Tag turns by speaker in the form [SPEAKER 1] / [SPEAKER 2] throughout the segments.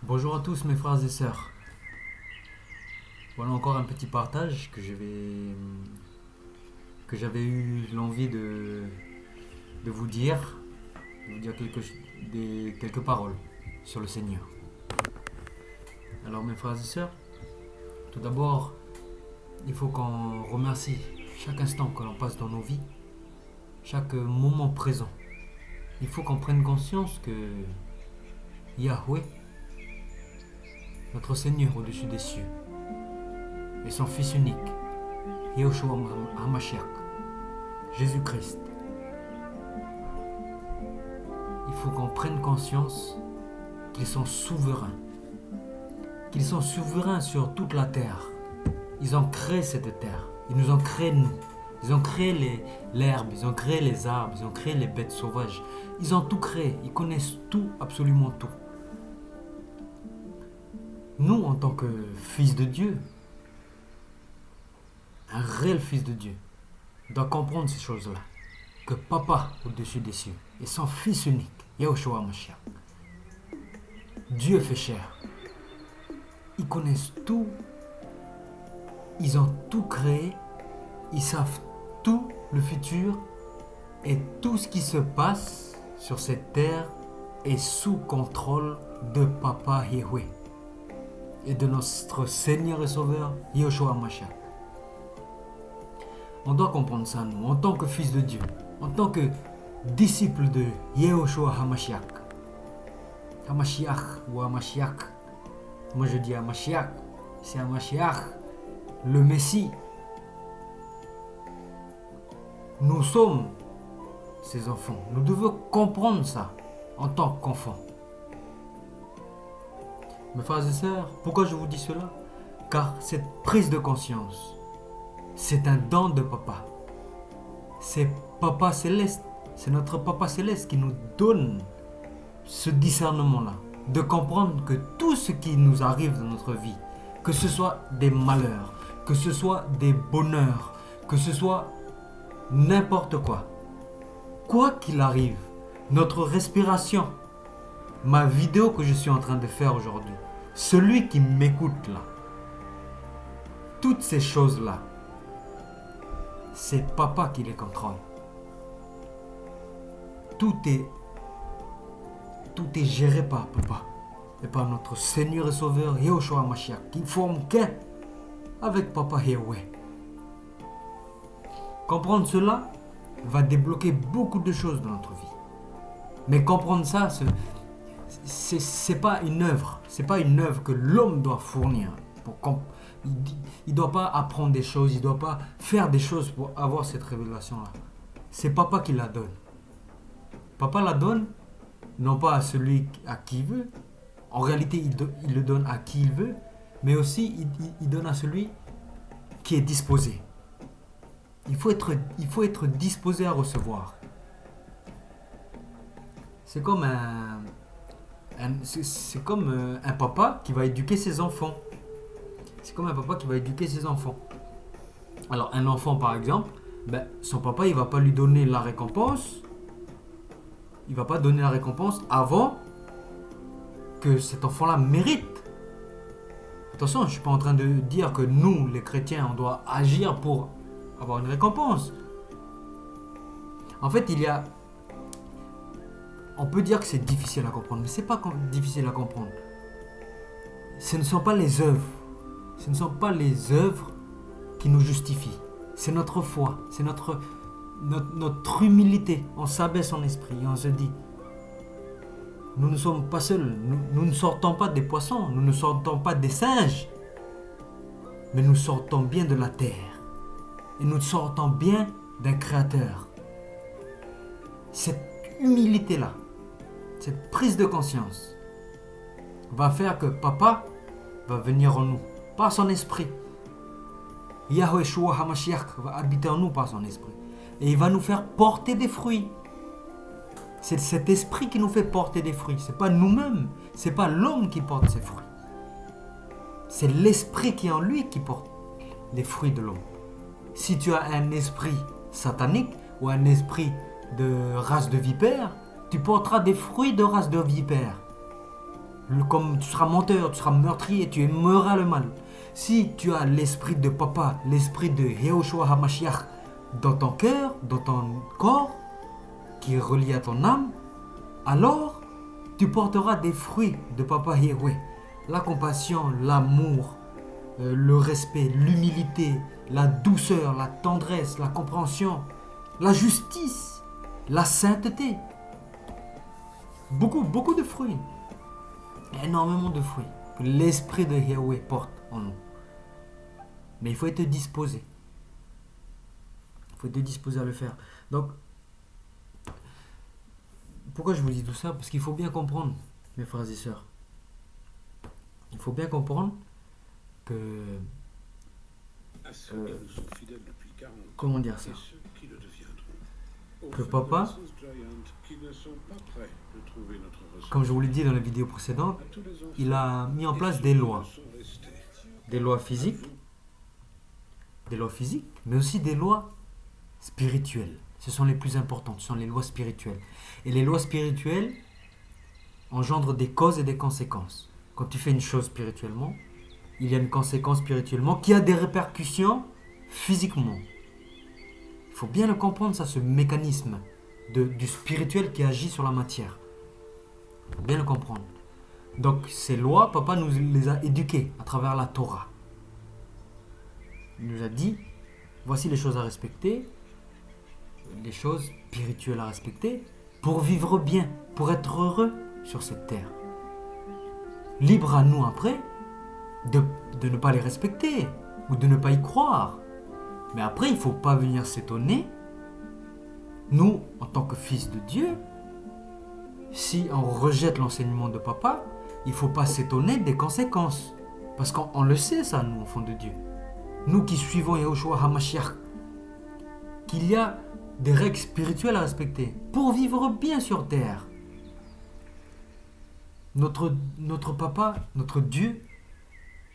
[SPEAKER 1] Bonjour à tous mes frères et sœurs. Voilà encore un petit partage que j'avais eu l'envie de vous dire, quelques paroles sur le Seigneur. Alors mes frères et sœurs, tout d'abord, il faut qu'on remercie chaque instant que l'on passe dans nos vies, chaque moment présent. Il faut qu'on prenne conscience que Yahweh, notre Seigneur au-dessus des cieux, et son Fils unique, Yahushua HaMashiach, Jésus-Christ. Il faut qu'on prenne conscience qu'ils sont souverains. Qu'ils sont souverains sur toute la terre. Ils ont créé cette terre. Ils nous ont créé nous. Ils ont créé l'herbe, ils ont créé les arbres, ils ont créé les bêtes sauvages. Ils ont tout créé. Ils connaissent tout, absolument tout. Nous, en tant que fils de Dieu, un réel fils de Dieu, doit comprendre ces choses-là. Que Papa au-dessus des cieux et son Fils unique, Yahushua HaMashiach, Dieu fait chair. Ils connaissent tout, ils ont tout créé, ils savent tout le futur et tout ce qui se passe sur cette terre est sous contrôle de Papa Yahweh et de notre Seigneur et Sauveur Yahushua HaMashiach. On doit comprendre ça, nous, en tant que fils de Dieu, en tant que disciple de Yahushua HaMashiach. HaMashiach ou HaMashiach. Moi je dis HaMashiach, c'est HaMashiach, le Messie. Nous sommes ses enfants. Nous devons comprendre ça en tant qu'enfants. Mes frères et sœurs, pourquoi je vous dis cela? Car cette prise de conscience, c'est un don de Papa. C'est Papa Céleste, c'est notre Papa Céleste qui nous donne ce discernement-là, de comprendre que tout ce qui nous arrive dans notre vie, que ce soit des malheurs, que ce soit des bonheurs, que ce soit n'importe quoi qu'il arrive, notre respiration, ma vidéo que je suis en train de faire aujourd'hui, celui qui m'écoute là, toutes ces choses-là, c'est Papa qui les contrôle. Tout est géré par Papa et par notre Seigneur et Sauveur Yahushua HaMashiach qui forme qu'un avec Papa Yahweh. Comprendre cela va débloquer beaucoup de choses dans notre vie. Mais comprendre ça, c'est pas une œuvre. C'est pas une œuvre que l'homme doit fournir. Il ne doit pas apprendre des choses, il ne doit pas faire des choses pour avoir cette révélation-là. C'est Papa qui la donne. Papa la donne, non pas à celui à qui il veut. En réalité, il le donne à qui il veut, mais aussi il donne à celui qui est disposé. Il faut être disposé à recevoir. C'est comme un papa qui va éduquer ses enfants. C'est comme un papa qui va éduquer ses enfants. Alors un enfant par exemple, son papa il va pas lui donner la récompense. Il va pas donner la récompense avant que cet enfant-là mérite. Attention, je suis pas en train de dire que nous, les chrétiens, on doit agir pour avoir une récompense. En fait, on peut dire que c'est difficile à comprendre, mais c'est pas difficile à comprendre. Ce ne sont pas les œuvres. Ce ne sont pas les œuvres qui nous justifient. C'est notre foi, c'est notre humilité. On s'abaisse en esprit et on se dit, nous ne sommes pas seuls, nous ne sortons pas des poissons, nous ne sortons pas des singes, mais nous sortons bien de la terre. Et nous sortons bien d'un créateur. Cette humilité-là, cette prise de conscience, va faire que Papa va venir en nous, par son esprit. Yahushua HaMashiach va habiter en nous par son esprit. Et il va nous faire porter des fruits. C'est cet esprit qui nous fait porter des fruits. C'est pas nous-mêmes. C'est pas l'homme qui porte ses fruits. C'est l'esprit qui est en lui qui porte les fruits de l'homme. Si tu as un esprit satanique ou un esprit de race de vipère, tu porteras des fruits de race de vipère. comme tu seras menteur, tu seras meurtrier, tu aimeras le mal. Si tu as l'esprit de papa, l'esprit de Yehoshua HaMashiach dans ton cœur, dans ton corps, qui est relié à ton âme, alors tu porteras des fruits de papa Yahweh. La compassion, l'amour, le respect, l'humilité, la douceur, la tendresse, la compréhension, la justice, la sainteté. Beaucoup de fruits. Énormément de fruits que l'esprit de Yahweh porte en nous. Mais il faut être disposé. Il faut être disposé à le faire. Donc, pourquoi je vous dis tout ça? Parce qu'il faut bien comprendre, mes frères et sœurs. Il faut bien comprendre que... comment dire ça? Que papa, comme je vous l'ai dit dans la vidéo précédente, il a mis en place des lois. Des lois physiques, mais aussi des lois spirituelles. Ce sont les plus importantes, ce sont les lois spirituelles. Et les lois spirituelles engendrent des causes et des conséquences. Quand tu fais une chose spirituellement, il y a une conséquence spirituellement qui a des répercussions physiquement. Il faut bien le comprendre, ça, ce mécanisme du spirituel qui agit sur la matière. Il faut bien le comprendre. Donc ces lois, papa nous les a éduquées à travers la Torah. Il nous a dit, voici les choses à respecter, les choses spirituelles à respecter, pour vivre bien, pour être heureux sur cette terre. Libre à nous après de ne pas les respecter ou de ne pas y croire. Mais après, il ne faut pas venir s'étonner. Nous, en tant que fils de Dieu, si on rejette l'enseignement de papa, il ne faut pas s'étonner des conséquences. Parce qu'on le sait ça, nous, enfants de Dieu. Nous qui suivons Yehoshua HaMashiach, qu'il y a des règles spirituelles à respecter pour vivre bien sur terre. Notre papa, notre Dieu,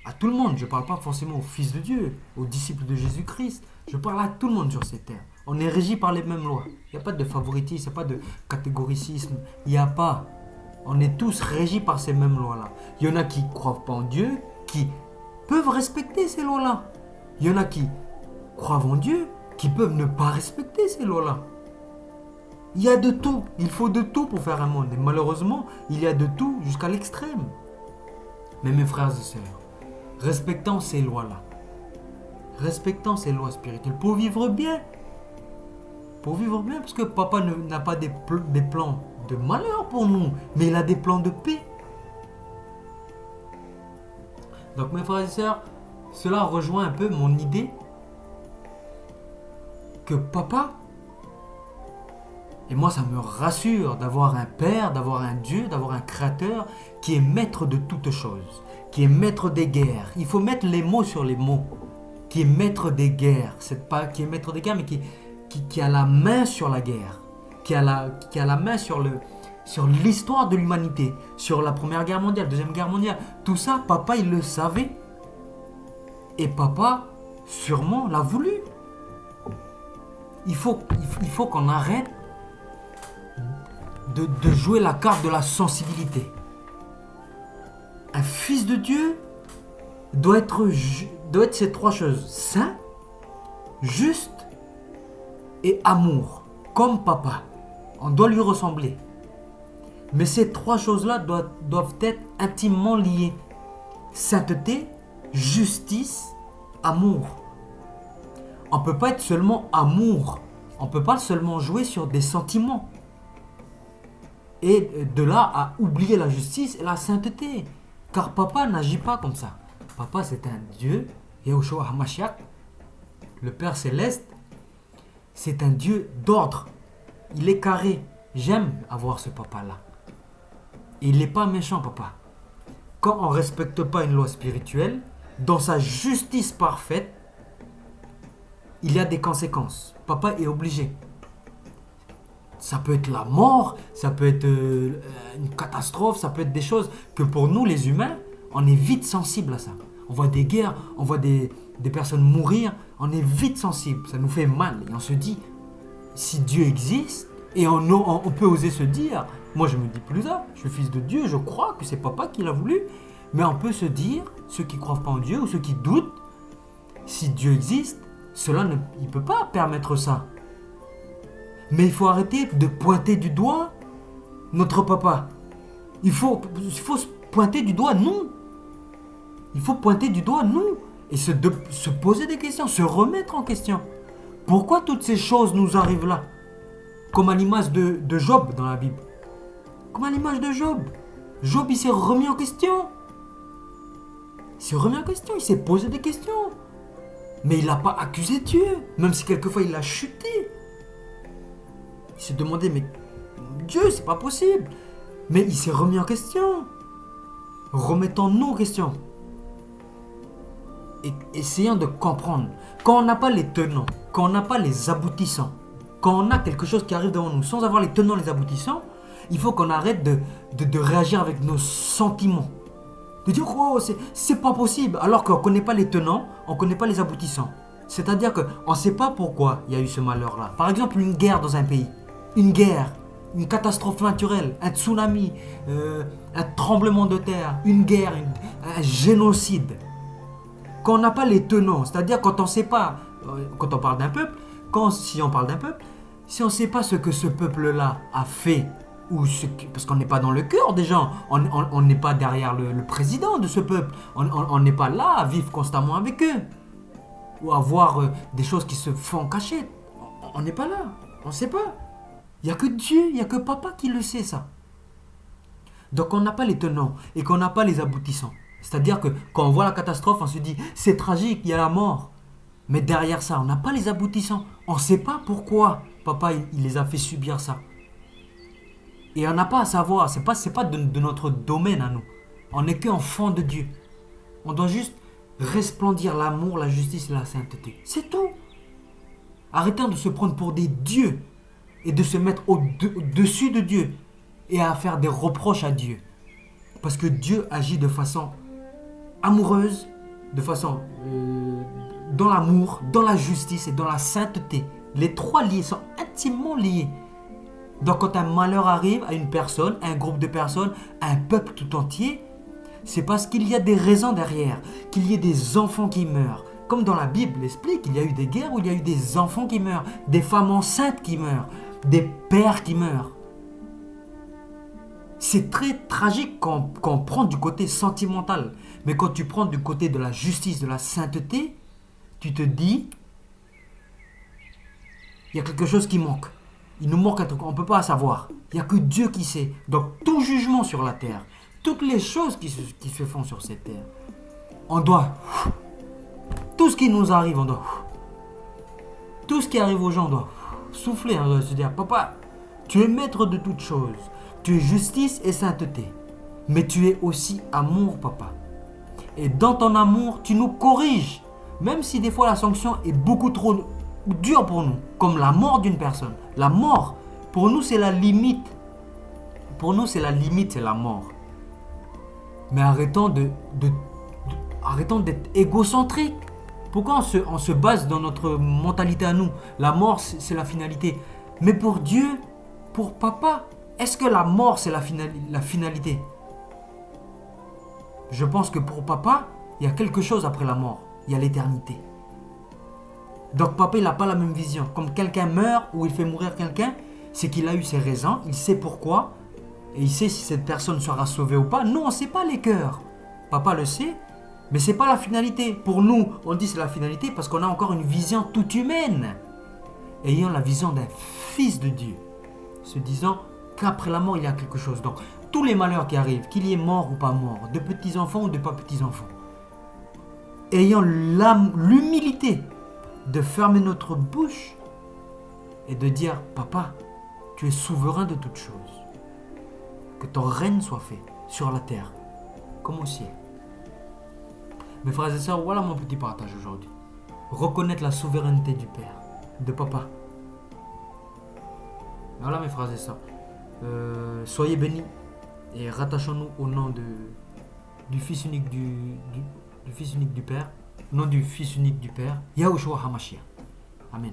[SPEAKER 1] à tout le monde, je ne parle pas forcément aux fils de Dieu, aux disciples de Jésus-Christ, je parle à tout le monde sur cette terre. On est régi par les mêmes lois. Il n'y a pas de favoritisme, il n'y a pas de catégoricisme, il n'y a pas. On est tous régis par ces mêmes lois-là. Il y en a qui ne croient pas en Dieu, qui peuvent respecter ces lois-là. Il y en a qui croient en Dieu, qui peuvent ne pas respecter ces lois-là. Il y a de tout. Il faut de tout pour faire un monde. Et malheureusement, il y a de tout jusqu'à l'extrême. Mais mes frères et sœurs, respectons ces lois-là. Respectons ces lois spirituelles pour vivre bien. Pour vivre bien, parce que papa n'a pas des plans de malheur pour nous, mais il a des plans de paix. Donc mes frères et sœurs, cela rejoint un peu mon idée que papa, et moi ça me rassure d'avoir un père, d'avoir un Dieu, d'avoir un créateur qui est maître de toutes choses, qui est maître des guerres. Il faut mettre les mots sur les mots. Qui est maître des guerres. C'est pas qui est maître des guerres, mais qui a la main sur la guerre. Qui a la main sur l'histoire de l'humanité. Sur la Première Guerre mondiale, Deuxième Guerre mondiale. Tout ça, papa, il le savait. Et papa, sûrement, l'a voulu. Il faut qu'on arrête de jouer la carte de la sensibilité. Un fils de Dieu doit être ces trois choses: saint, juste et amour, comme papa. On doit lui ressembler. Mais ces trois choses-là doivent être intimement liées: sainteté, justice, amour. On ne peut pas être seulement amour. On ne peut pas seulement jouer sur des sentiments. Et de là à oublier la justice et la sainteté. Car papa n'agit pas comme ça. Papa, c'est un Dieu, Yehoshua HaMashiach, le Père Céleste. C'est un Dieu d'ordre. Il est carré. J'aime avoir ce papa-là. Et il n'est pas méchant, papa. Quand on ne respecte pas une loi spirituelle, dans sa justice parfaite, il y a des conséquences. Papa est obligé. Ça peut être la mort, ça peut être une catastrophe, ça peut être des choses que pour nous les humains, on est vite sensible à ça. On voit des guerres, on voit des personnes mourir, on est vite sensible, ça nous fait mal. Et on se dit, si Dieu existe, Et on peut oser se dire, moi je me dis plus ça, je suis fils de Dieu, je crois que c'est papa qui l'a voulu, mais on peut se dire, ceux qui ne croient pas en Dieu ou ceux qui doutent, si Dieu existe, il ne peut pas permettre ça. Mais il faut arrêter de pointer du doigt notre papa. Il faut se pointer du doigt nous. Il faut pointer du doigt nous. Et se poser des questions, se remettre en question. Pourquoi toutes ces choses nous arrivent là? Comme à l'image de Job dans la Bible. Comme à l'image de Job. Job, il s'est remis en question. Il s'est posé des questions. Mais il n'a pas accusé Dieu. Même si quelquefois il a chuté. Il s'est demandé, mais Dieu, c'est pas possible. Mais il s'est remis en question. Remettons-nous en question. Et essayons de comprendre. Quand on n'a pas les tenants, quand on n'a pas les aboutissants, quand on a quelque chose qui arrive devant nous sans avoir les tenants, les aboutissants, il faut qu'on arrête de réagir avec nos sentiments. De dire, oh, c'est pas possible. Alors qu'on ne connaît pas les tenants, on ne connaît pas les aboutissants. C'est-à-dire qu'on ne sait pas pourquoi il y a eu ce malheur-là. Par exemple, une guerre dans un pays. Une guerre, une catastrophe naturelle, un tsunami, un tremblement de terre, une guerre, un génocide. Quand on n'a pas les tenants, c'est-à-dire quand on ne sait pas, quand on parle d'un peuple, si on parle d'un peuple, si on ne sait pas ce que ce peuple-là a fait, parce qu'on n'est pas dans le cœur des gens, on n'est pas derrière le président de ce peuple, on n'est pas là à vivre constamment avec eux, ou à voir des choses qui se font en cachette. On n'est pas là, on ne sait pas. Il n'y a que Dieu, il n'y a que papa qui le sait ça. Donc on n'a pas les tenants et qu'on n'a pas les aboutissants. C'est-à-dire que quand on voit la catastrophe, on se dit c'est tragique, il y a la mort. Mais derrière ça, on n'a pas les aboutissants. On ne sait pas pourquoi papa il les a fait subir ça. Et on n'a pas à savoir, c'est pas de notre domaine à nous. On n'est qu'enfant de Dieu. On doit juste resplendir l'amour, la justice et la sainteté. C'est tout. Arrêtons de se prendre pour des dieux et de se mettre au-dessus de Dieu et à faire des reproches à Dieu. Parce que Dieu agit de façon amoureuse, de façon dans l'amour, dans la justice et dans la sainteté. Les trois liés sont intimement liés. Donc quand un malheur arrive à une personne, à un groupe de personnes, à un peuple tout entier, c'est parce qu'il y a des raisons derrière, qu'il y ait des enfants qui meurent. Comme dans la Bible l'explique, il y a eu des guerres où il y a eu des enfants qui meurent, des femmes enceintes qui meurent, des pères qui meurent. C'est très tragique quand on prend du côté sentimental. Mais quand tu prends du côté de la justice, de la sainteté, tu te dis, il y a quelque chose qui manque. Il nous manque un truc, on ne peut pas savoir. Il n'y a que Dieu qui sait. Donc tout jugement sur la terre, toutes les choses qui se font sur cette terre, on doit, tout ce qui nous arrive, on doit, tout ce qui arrive aux gens, on doit souffler, on doit se dire, papa, tu es maître de toutes choses. Tu es justice et sainteté. Mais tu es aussi amour, papa. Et dans ton amour, tu nous corriges. Même si des fois la sanction est beaucoup trop dure pour nous. Comme la mort d'une personne. La mort, pour nous, c'est la limite. Pour nous, c'est la limite, c'est la mort. Mais arrêtons d'être égocentriques. Pourquoi on se base dans notre mentalité à nous? La mort, c'est la finalité. Mais pour Dieu, pour papa, est-ce que la mort, c'est la finalité? Je pense que pour papa, il y a quelque chose après la mort. Il y a l'éternité. Donc papa, il n'a pas la même vision. Comme quelqu'un meurt ou il fait mourir quelqu'un, c'est qu'il a eu ses raisons, il sait pourquoi, et il sait si cette personne sera sauvée ou pas. Nous, on ne sait pas les cœurs. Papa le sait, mais ce n'est pas la finalité. Pour nous, on dit c'est la finalité parce qu'on a encore une vision toute humaine. Ayant la vision d'un fils de Dieu. Se disant qu'après la mort, il y a quelque chose. Donc, tous les malheurs qui arrivent, qu'il y ait mort ou pas mort, de petits-enfants ou de pas petits-enfants, ayant l'humilité de fermer notre bouche et de dire, papa, tu es souverain de toutes choses. Que ton règne soit fait sur la terre, comme au ciel. Mes frères et sœurs, voilà mon petit partage aujourd'hui. Reconnaître la souveraineté du Père, de papa. Voilà mes frères et sœurs. Soyez bénis et rattachons-nous au nom du Fils unique du Fils unique du Père, au nom du Fils unique du Père, Yahushua HaMashiach. Amen.